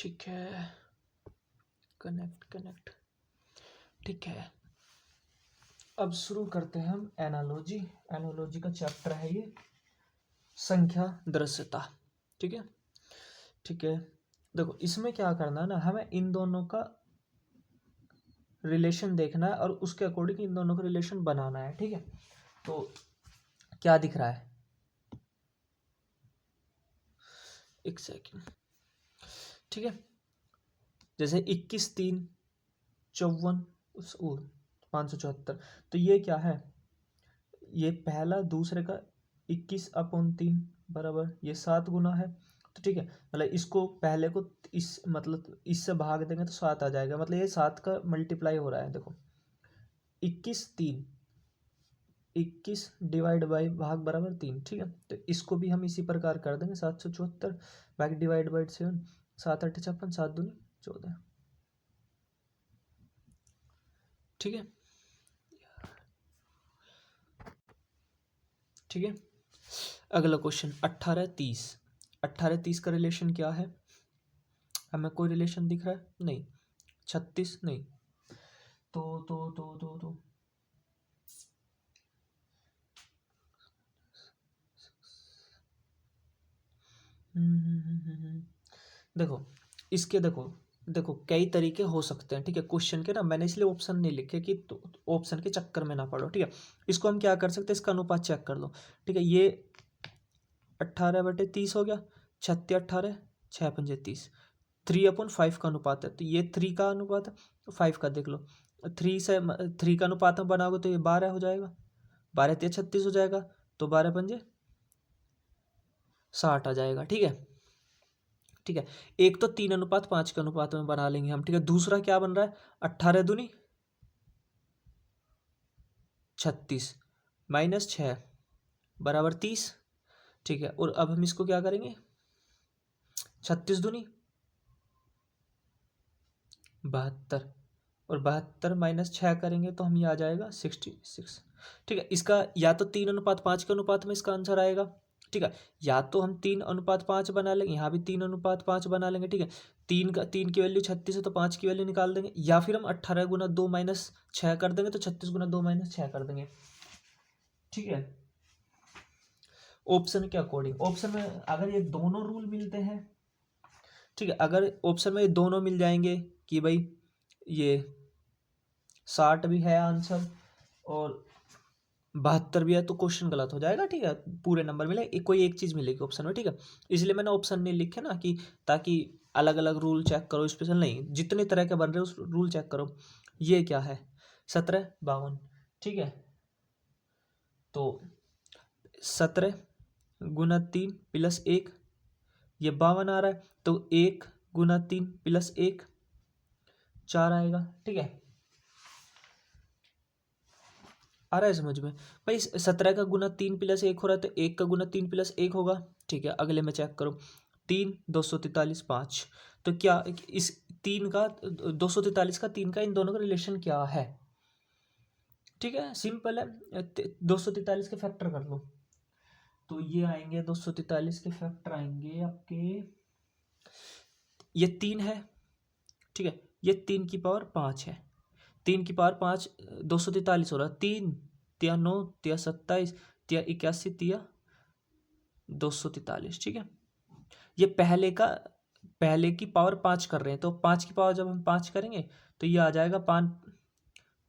ठीक है, कनेक्ट। ठीक है, अब शुरू करते हैं हम एनालॉजी का चैप्टर है ये, संख्या दृश्यता। ठीक है, देखो इसमें क्या करना है ना, हमें इन दोनों का रिलेशन देखना है और उसके अकॉर्डिंग इन दोनों का रिलेशन बनाना है। ठीक है, तो क्या दिख रहा है, एक सेकंड। ठीक है, जैसे 21 3 54 574, तो ये क्या है, ये पहला दूसरे का 21/3 बराबर ये 7 गुना है। तो ठीक है, मतलब इसको पहले को इस मतलब इससे भाग देंगे तो 7 आ जाएगा, मतलब ये 7 का मल्टीप्लाई हो रहा है। देखो 21 डिवाइड बाई भाग बराबर 3। ठीक है, तो इसको भी हम इसी प्रकार कर देंगे, 774 भाग डिवाइड बाई 7, 7 8 56, 7 दूनी 14। ठीक है, ठीक है, अगला क्वेश्चन 18 30 का रिलेशन क्या है, हमें कोई रिलेशन दिख रहा है नहीं, 36 नहीं, तो देखो इसके देखो कई तरीके हो सकते हैं। ठीक है, क्वेश्चन के ना मैंने इसलिए ऑप्शन नहीं लिखे कि तो ऑप्शन के चक्कर में ना पड़ो। ठीक है, इसको हम क्या कर सकते हैं, इसका अनुपात चेक कर लो। ठीक है, ये 18/30 हो गया, 36 18 6 पंजे 30, 3/5 का अनुपात है, तो ये 3 का अनुपात है, तो 5 का देख लो। 3 का अनुपात में बनाओगे तो ये 12 हो जाएगा, 12 3 36 हो जाएगा, तो 12 पंजे 60 आ जाएगा। ठीक है, एक तो 3:5 के अनुपात में बना लेंगे हम। ठीक है, दूसरा क्या बन रहा है, 18 दूनी 36 माइनस 6 बराबर 30। ठीक है, और अब हम इसको क्या करेंगे, 36 दूनी 72 और 72 माइनस 6 करेंगे तो हम ये आ जाएगा 66। ठीक है, इसका या तो 3:5 के अनुपात में इसका आंसर आएगा। ठीक है, या तो हम 3:5 बना लेंगे, यहाँ भी 3:5 बना लेंगे। ठीक है, 3 की वैल्यू 36 है तो 5 की वैल्यू निकाल देंगे, या फिर हम 18 गुना 2 माइनस 6 कर देंगे तो 36 गुना 2 माइनस 6 कर देंगे। ठीक है, ऑप्शन के अकॉर्डिंग, ऑप्शन में अगर ये दोनों रूल मिलते हैं, ठीक है, अगर ऑप्शन में ये दोनों मिल जाएंगे कि भाई ये 60 भी है आंसर और 72 भी है, तो क्वेश्चन गलत हो जाएगा। ठीक है, पूरे नंबर मिले, कोई एक चीज़ मिलेगी ऑप्शन में। ठीक है, इसलिए मैंने ऑप्शन नहीं लिखे ना कि ताकि अलग अलग रूल चेक करो, स्पेशल नहीं, जितने तरह के बन रहे हो उस रूल चेक करो। ये क्या है, 17 52। ठीक है, तो 17 गुना 3 प्लस 1, ये 52 आ रहा है, तो 1 गुना 3 प्लस 1 4 आएगा। ठीक है, आ रहा है समझ में भाई, 17 का गुना 3 प्लस 1 हो रहा है, तो 1 का गुना 3 प्लस 1 होगा। ठीक है, अगले में चेक करो, 3 243 5, तो क्या इस 3 का 243 का 3 का इन दोनों का रिलेशन क्या है। ठीक है, सिंपल है, 243 के फैक्टर कर लो, तो ये आएंगे 243 के फैक्टर आएंगे आपके, ये 3 है। ठीक है, ये 3 की पावर 5 है, 3 की पावर 5 243 हो रहा है, 3 तिया 9 तिया 27 तिया 81 तिया 243। ठीक है, ये पहले की पावर 5 कर रहे हैं, तो 5 की पावर जब हम 5 करेंगे तो ये आ जाएगा 5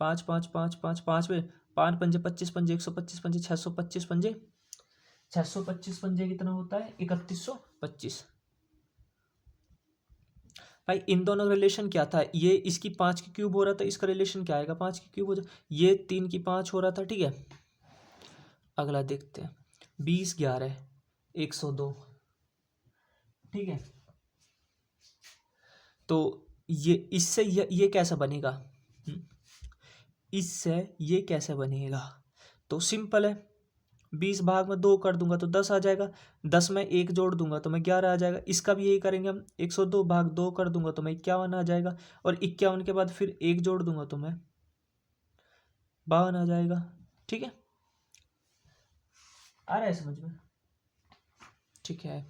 5 5 5 5 5 में 5 पंजे 25 पंजे 125 पंजे 625 पंजे 625 पंजे कितना होता है, 3125। भाई इन दोनों का रिलेशन क्या था, ये इसकी 5 की क्यूब हो रहा था, इसका रिलेशन क्या आएगा, 5 की क्यूब हो जाए, ये 3 की 5 हो रहा था। ठीक है, अगला देखते हैं, 20 11 102। ठीक है, तो ये इससे ये कैसा बनेगा, इससे ये कैसे बनेगा, तो सिंपल है, 20 भाग में 2 कर दूंगा तो 10 आ जाएगा, 10 में 1 जोड़ दूंगा तो मैं 11 आ जाएगा। इसका भी यही करेंगे हम, 102 भाग 2 कर दूंगा तो मैं 51 आ जाएगा, और 51 के बाद फिर 1 जोड़ दूंगा तो मैं 52 आ जाएगा। ठीक है, आ रहा है समझ में। ठीक है,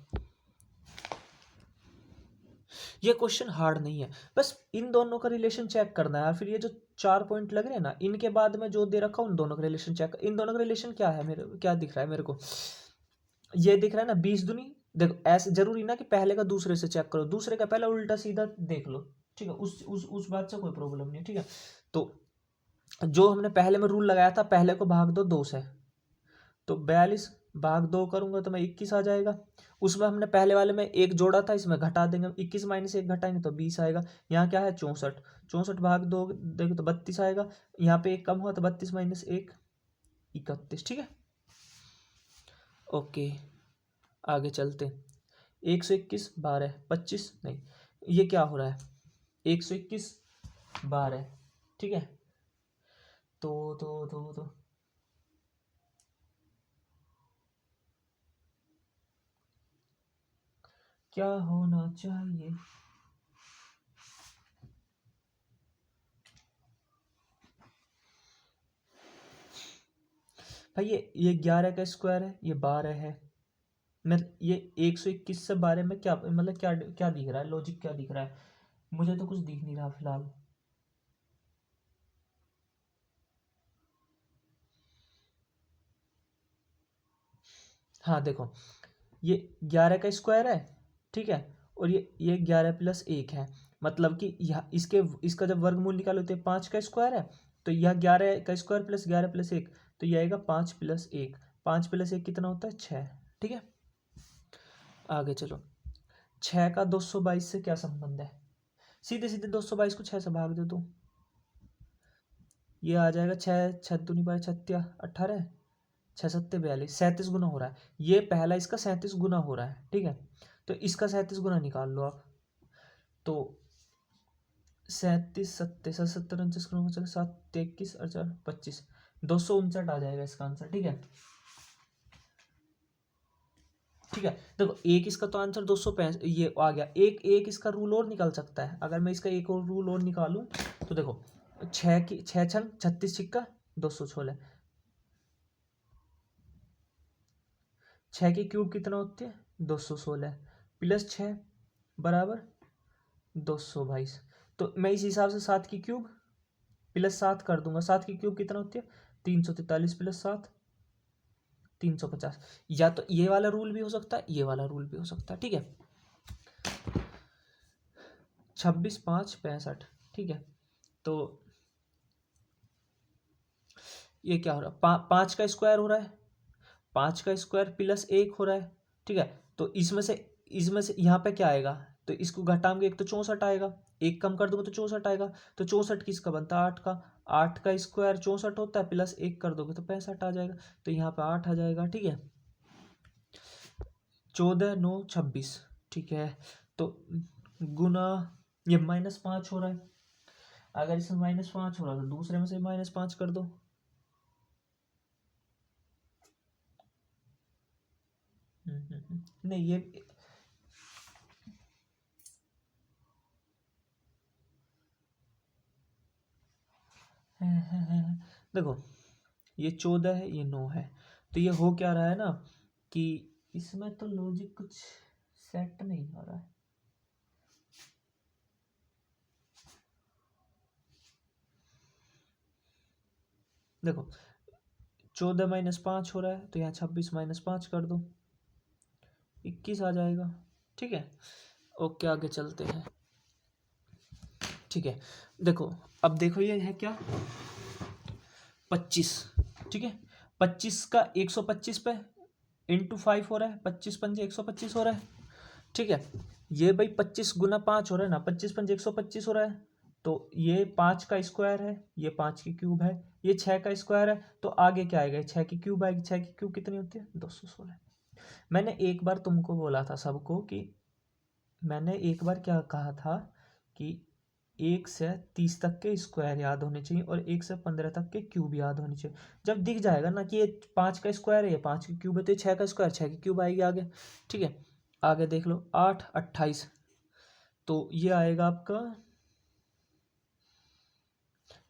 ये क्वेश्चन हार्ड नहीं है, बस इन दोनों का रिलेशन चेक करना है। फिर ये जो 4 पॉइंट लग रहे हैं ना, इनके बाद में जो दे रखा उन दोनों का रिलेशन चेक। इन दोनों का रिलेशन क्या है, मेरे क्या दिख रहा है मेरे को, ये दिख रहा है ना 20 दूनी। देखो ऐसे जरूरी ना कि पहले का दूसरे से चेक करो, दूसरे का पहला उल्टा सीधा देख लो, ठीक है, उस बात से कोई प्रॉब्लम नहीं है, ठीक है। तो जो हमने पहले में रूल लगाया था, पहले को भाग दो 2 से, तो 42 भाग 2 करूंगा तो मैं 21 आ जाएगा। उसमें हमने पहले वाले में एक जोड़ा था, इसमें घटा देंगे, 21 माइनस 1 घटाएंगे तो 20 आएगा। यहाँ क्या है 64, 64 भाग 2 देखो तो 32 आएगा। यहाँ पे एक कम हुआ तो 32 माइनस 1 31, ठीक है। ओके आगे चलते। 121 12 25 नहीं, ये क्या हो रहा है 121 12, ठीक है। तो क्या होना चाहिए, भाई ये 11 का स्क्वायर है, ये 12 है। मैं ये 121 से 12 में क्या मतलब क्या क्या दिख रहा है, लॉजिक क्या दिख रहा है, मुझे तो कुछ दिख नहीं रहा फिलहाल। हाँ देखो, ये 11 का स्क्वायर है, ठीक है, और ये 11 प्लस 1 है। मतलब कि यह इसका जब वर्गमूल निकालो तो 5 का स्क्वायर है, तो यह 11 का स्क्वायर प्लस 11 प्लस 1, तो यह आएगा 5 प्लस 1। 5 प्लस 1 कितना होता है 6, ठीक है। आगे चलो, 6 का 222 से क्या संबंध है, सीधे सीधे 222 को 6 से भाग दो तो ये आ जाएगा 6 6 दूनी 12 छत्या 18, 6 सत्ते 42, 37 गुना हो रहा है। ये पहला इसका 37 गुना हो रहा है, ठीक है। तो इसका 37 गुना निकाल लो आप, तो 37 सत्ते 77 29 गुना चलो 7 21 और 4 25, 259 आ जाएगा इसका आंसर, ठीक है। ठीक है, देखो एक इसका तो आंसर 265 ये आ गया। एक एक इसका रूल और निकल सकता है, अगर मैं इसका एक और रूल और निकालूं तो देखो 6 की 6 छन 36 छिक्का 216, 6 की क्यूब कितना होती है 216 प्लस 6 बराबर 222। तो मैं इस हिसाब से 7 की क्यूब प्लस 7 कर दूंगा, 7 की क्यूब कितना होती है 343 प्लस 7 350। या तो ये वाला रूल भी हो सकता है, ये वाला रूल भी हो सकता है, ठीक है। 26 5 65, ठीक है। तो ये क्या हो रहा है 5 का स्क्वायर हो रहा है, 5 का स्क्वायर प्लस 1 हो रहा है, ठीक है। तो इसमें से यहाँ पे क्या आएगा, तो इसको घटाएंगे एक तो 64 आएगा, एक कम कर दूंगा तो 64 आएगा। तो 64 किसका बनता है 8 का, 8 का स्क्वायर 64 होता है, प्लस 1 कर दोगे तो 65 आ जाएगा, तो यहाँ पे 8 आ जाएगा, ठीक है। 14 9 26, ठीक है। तो गुना ये -5 हो रहा है, अगर इसमें -5 हो रहा है तो दूसरे में से -5 कर दो। नहीं ये देखो ये 14 है ये 9 है, तो ये हो क्या रहा है ना कि इसमें तो लॉजिक कुछ सेट नहीं हो रहा है। देखो 14 -5 हो रहा है, तो यहाँ 26 -5 कर दो 21 आ जाएगा, ठीक है। ओके आगे चलते हैं, ठीक है। देखो अब देखो ये है क्या 25, ठीक है। 25 का 125 पे इंटू 5 हो रहा है, 25 पंजे 125 हो रहा है, ठीक है। ये भाई 25 गुना 5 हो रहा है ना, 25 पंजे 125 हो रहा है। तो ये 5 का स्क्वायर है, ये 5 की क्यूब है, ये 6 का स्क्वायर है, तो आगे क्या आएगा 6 की क्यूब आएगी। 6 की क्यूब कितनी होती है 216। मैंने एक बार तुमको बोला था सबको कि मैंने एक बार क्या कहा था कि 1 से 30 तक के स्क्वायर याद होने चाहिए और 1 से 15 तक के क्यूब याद होने चाहिए। जब दिख जाएगा ना कि ये 5 का स्क्वायर है, ये 5 की क्यूब है, तो ये 6 का स्क्वायर 6 की क्यूब आएगी आगे, ठीक है। आगे देख लो 8 28, तो ये आएगा आपका,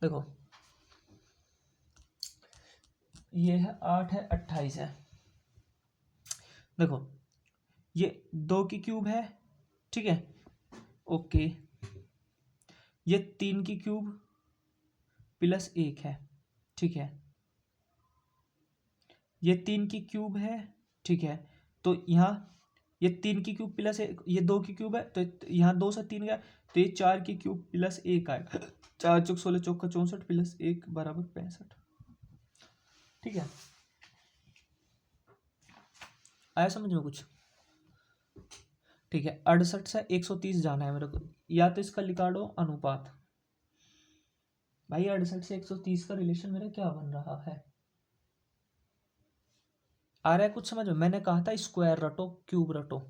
देखो ये है 8 है 28 है, देखो ये 2 की क्यूब है, ठीक है, ओके, ये 3 की क्यूब प्लस 1 है, ठीक है, ये 3 की क्यूब है, ठीक है। तो यहाँ ये 3 की क्यूब प्लस 1, ये 2 की क्यूब है, तो यहाँ 2 से 3 गया, तो ये 4 की क्यूब प्लस 1 आएगा। 4 चौक 16 चौका 64 प्लस 1 बराबर 65, ठीक है। आया समझ में कुछ? ठीक है, 68 से 130 जाना है मेरे को, या तो इसका निकालो अनुपात। भाई 68 से 130 का रिलेशन मेरा क्या बन रहा है? आ रहा है कुछ समझ में? मैंने कहा था स्क्वायर रटो क्यूब रटो,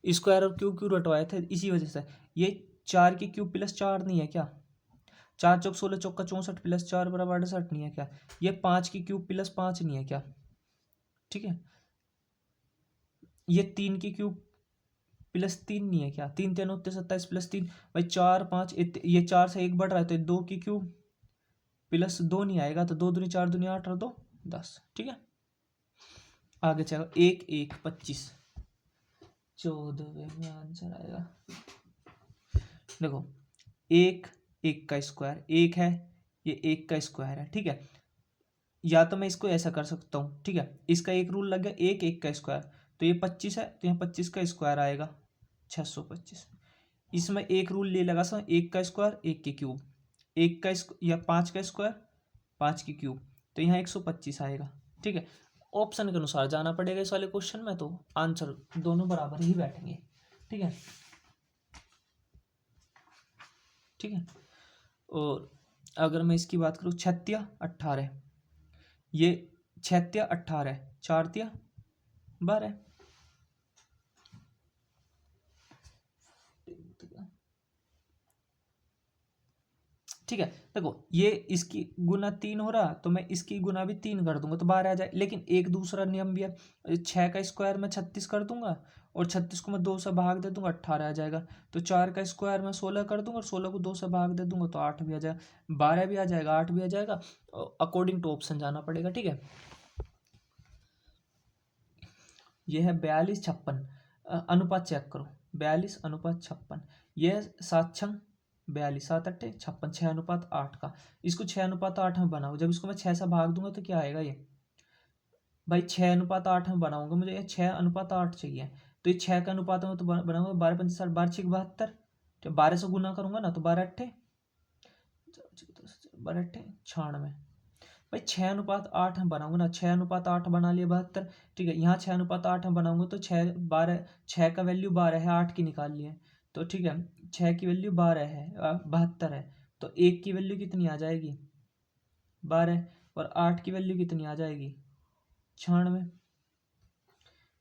स्क्वायर और क्यूब क्यों रटवाए थे? इसी वजह से। ये 4 की क्यूब प्लस 4 नहीं है क्या? 4 चौक 16 चौका 64 प्लस 4 बराबर 68 नहीं है क्या? ये 5 की क्यूब प्लस 5 नहीं है क्या? ठीक है, ये 3 की क्यूब प्लस 3 नहीं है क्या? 3 3 29 27 प्लस 3, भाई 4 5, ये 4 से 1 बढ़ रहा है, तो 2 की क्यूब प्लस 2 नहीं आएगा, तो 2 दूनी 4 दूनी 8 और 2 10, ठीक है। आगे चलो, 1 1 25, 14वें में आंसर आएगा। देखो, 1 1 का स्क्वायर 1 है, ये 1 का स्क्वायर है, ठीक है। या तो मैं इसको ऐसा कर सकता हूँ, ठीक है, इसका एक रूल लग गया, 1 1 का स्क्वायर, तो ये 25 है, तो यहाँ 25 का स्क्वायर आएगा 625। इसमें एक रूल ले लगा सा, 1 का स्क्वायर 1 की क्यूब, 1 का या 5 का स्क्वायर 5 की क्यूब, तो यहाँ 125 आएगा, ठीक है। ऑप्शन के अनुसार जाना पड़ेगा इस वाले क्वेश्चन में, तो आंसर दोनों बराबर ही बैठेंगे, ठीक है, ठीक है। और अगर मैं इसकी बात करूँ, 6 18, ये 6 18, 4 12, ठीक है। देखो, ये इसकी गुना 3 हो रहा, तो मैं इसकी गुना भी 3 कर दूंगा तो 12 आ जाए, लेकिन एक दूसरा नियम भी है, 6 का स्क्वायर मैं 36 कर दूंगा, और 36 को मैं 2 से भाग दे दूंगा, 18 आ जाएगा। तो 4 का स्क्वायर मैं 16 कर दूंगा, और 16 को 2 से भाग दे दूंगा, तो 8 भी आ जाएगा, 12 भी आ जाएगा, 8 भी आ जाएगा। अकॉर्डिंग टू ऑप्शन जाना पड़ेगा, ठीक है। यह है 42 56, अनुपात चेक करो, 42 अनुपात 56, यह 7 छंग 42, 7 अट्ठे 56, 6:8 का। इसको 6:8 में बनाओ, जब इसको मैं 6 से भाग दूंगा तो क्या आएगा? ये भाई 6:8 में बनाऊंगा, मुझे ये 6:8 चाहिए, तो ये 6 का अनुपात में तो बनाऊंगा, 12 5 60 12 6 72, जब 12 से गुना करूंगा ना, तो 12 अट्ठे 12 अट्ठे 96। भाई 6:8 में बनाऊंगा ना, 6:8 बना लिया 72, ठीक है। यहाँ 6:8 में बनाऊंगा तो 6 12, 6 का वैल्यू 12 है, 8 की निकाल लिए, तो ठीक है, 6 की वैल्यू 12 है, 72 है, तो 1 की वैल्यू कितनी आ जाएगी? 12, और 8 की वैल्यू कितनी आ जाएगी? 96,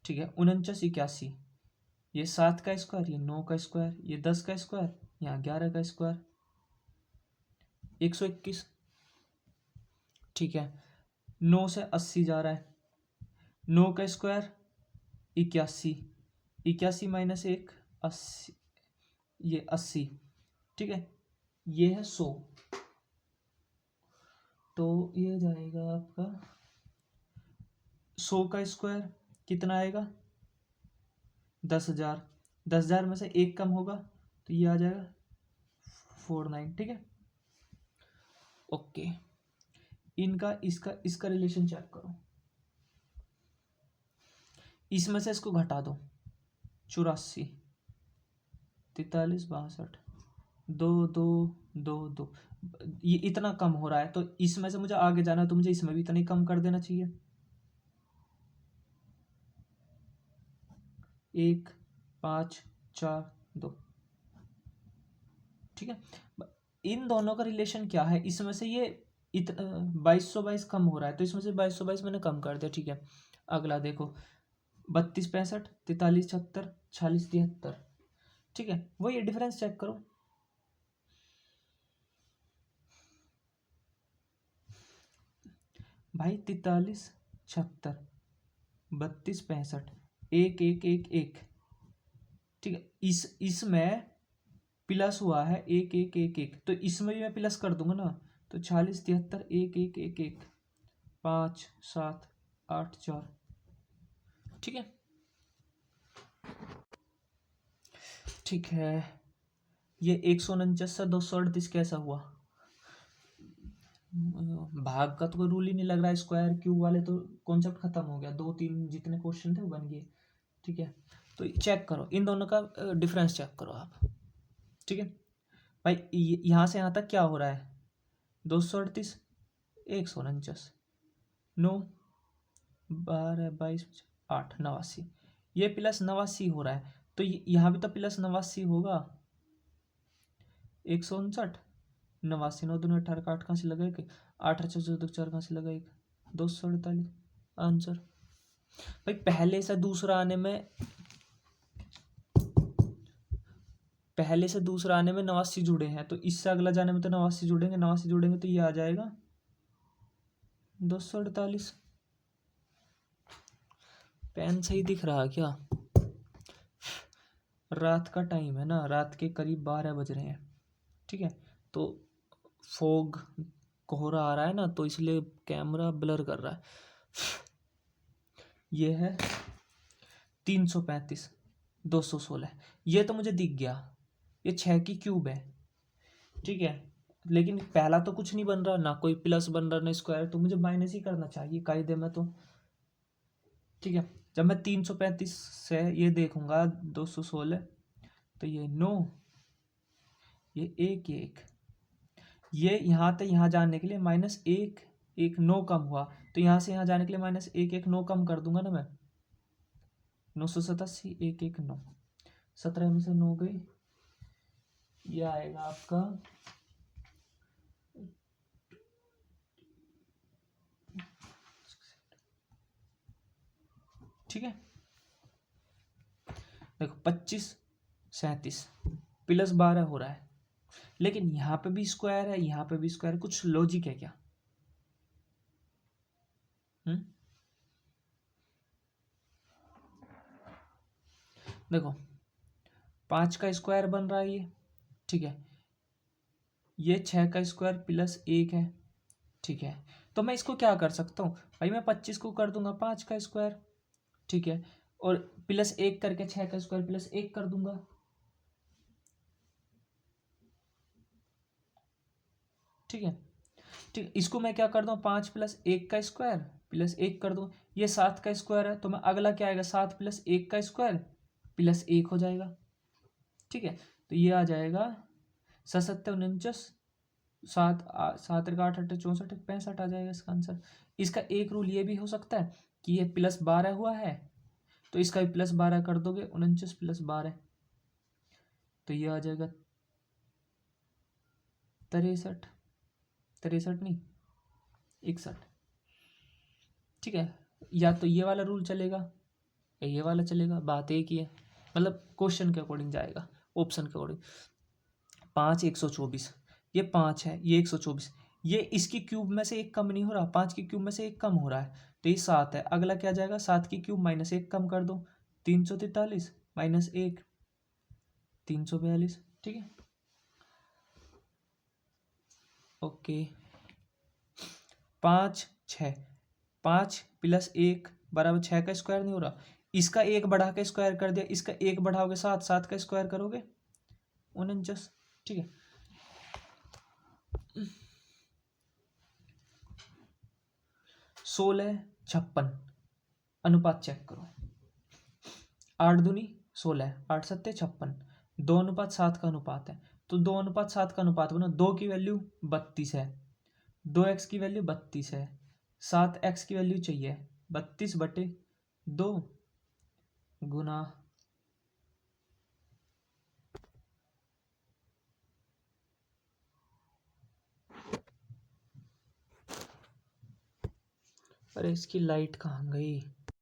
ठीक है। 49 81, ये 7 का स्क्वायर, ये 9 का स्क्वायर, ये 10 का स्क्वायर, यहाँ 11 का स्क्वायर, 121, ठीक है। 9 से 80 जा रहा है, 9 का स्क्वायर 81, 81 माइनस 1 80, ये 80, ठीक है। ये है 100, तो ये जाएगा आपका 100 का स्क्वायर कितना आएगा? 10,000, 10,000 में से 1 कम होगा, तो ये आ जाएगा 49, ठीक है। ओके, इनका इसका इसका रिलेशन चेक करो, इसमें से इसको घटा दो, 84 43 62, 2 2 2 2, ये इतना कम हो रहा है, तो इसमें से मुझे आगे जाना है, तो मुझे इसमें भी इतना ही कम कर देना चाहिए, 1 5 4 2, ठीक है। इन दोनों का रिलेशन क्या है? इसमें से ये 2222 कम हो रहा है, तो इसमें से 2222 मैंने कम कर दिया, ठीक है। अगला देखो, 32 65 43 76 46 73, ठीक है। वो ये डिफरेंस चेक करो, भाई 43 76 32 65 1 1 1 1, ठीक है। इसमें प्लस हुआ है 1 1 1 1, तो इसमें भी मैं प्लस कर दूंगा ना, तो 46 73 1 1 1 1 5 7 8 4, ठीक है, ठीक है। ये 149 से 238 कैसा हुआ? भाग का तो कोई रूल ही नहीं लग रहा है, स्क्वायर क्यूब वाले तो कॉन्सेप्ट खत्म हो गया, 2 3 जितने क्वेश्चन थे वो बन गए। ठीक है, तो चेक करो इन दोनों का डिफरेंस चेक करो आप। ठीक है भाई, यहाँ से यहाँ तक क्या हो रहा है? 238, 149, 9, 12, 22, 8, 89, ये प्लस 89 हो रहा है, तो यहाँ भी तो प्लस 89 होगा। 159, 89, 9 दूनी 18 का 8 कहाँ से लगा? एक 8 अच्छा 14 4 कहाँ से लगा? एक 248 आंसर। भाई पहले से दूसरा आने में 89 जुड़े हैं, तो इससे अगला जाने में तो 89 जुड़ेंगे तो ये आ जाएगा 248। पेन सही दिख रहा है क्या? रात का टाइम है ना, रात के करीब 12 बज रहे हैं। ठीक है, तो फॉग कोहरा आ रहा है ना, तो इसलिए कैमरा ब्लर कर रहा है। ये है 335, 216, ये तो मुझे दिख गया, ये 6 की क्यूब है। ठीक है, लेकिन पहला तो कुछ नहीं बन रहा, ना कोई प्लस बन रहा ना स्क्वायर, तो मुझे माइनस ही करना चाहिए कायदे में तो। ठीक है, जब मैं 335 से ये देखूंगा 216, तो ये 9, ये 1 1, ये यहाँ तक यहाँ जाने के लिए -1 1 9 कम हुआ, तो यहाँ से यहाँ जाने के लिए -1 1 9 कम कर दूंगा ना मैं। 987, 1 1 9, 17 में से 9 गई, ये आएगा आपका ठीक है। देखो 25 37 प्लस 12 हो रहा है, लेकिन यहाँ पे भी स्क्वायर है, यहाँ पे भी स्क्वायर है, कुछ लॉजिक है क्या? देखो 5 का स्क्वायर बन रहा है ये। ठीक है, ये 6 का स्क्वायर प्लस 1 है। ठीक है, तो मैं इसको क्या कर सकता हूँ भाई, मैं 25 को कर दूंगा 5 का स्क्वायर। ठीक है, और प्लस 1 करके 6 का स्क्वायर प्लस 1 कर दूंगा। ठीक है, ठीक, इसको मैं क्या कर दूँ, 5 + 1 का स्क्वायर प्लस 1 कर दूँ। ये 7 का स्क्वायर है, तो मैं अगला क्या आएगा, 7 + 1 का स्क्वायर प्लस 1 हो जाएगा। ठीक है, तो ये आ जाएगा 7 49, 7 7 8 8 64 65 आ जाएगा इसका आंसर। इसका एक रूल ये भी हो सकता है कि ये +12 हुआ है, तो इसका भी +12 कर दोगे, 49 + 12, तो ये आ जाएगा 63, 63 नहीं 61। ठीक है, या तो ये वाला रूल चलेगा या ये वाला चलेगा, बात एक ही है, मतलब क्वेश्चन के अकॉर्डिंग जाएगा, ऑप्शन के अकॉर्डिंग। 5 124, ये 5 है, ये 124, ये इसकी क्यूब में से एक कम नहीं हो रहा, 5 की क्यूब में से एक कम हो रहा है, तो ये 7 है। अगला क्या जाएगा, 7 की क्यूब -1 कम कर दो, 343 -1 342। ठीक है, ओके। 5 6, 5 + 1 = 6 का स्क्वायर नहीं हो रहा, इसका एक बढ़ा के स्क्वायर कर दिया, इसका एक बढ़ाओगे 7, 7 का स्क्वायर करोगे 49। ठीक है, 16 56 अनुपात चेक करो। 8 दूनी 16, 8 7 56, 2:7 का अनुपात है, तो 2:7 का अनुपात बना, 2 की वैल्यू 32 है, 2x की वैल्यू 32 है, 7x की वैल्यू चाहिए 32/2 गुना, अरे इसकी लाइट कहाँ गई?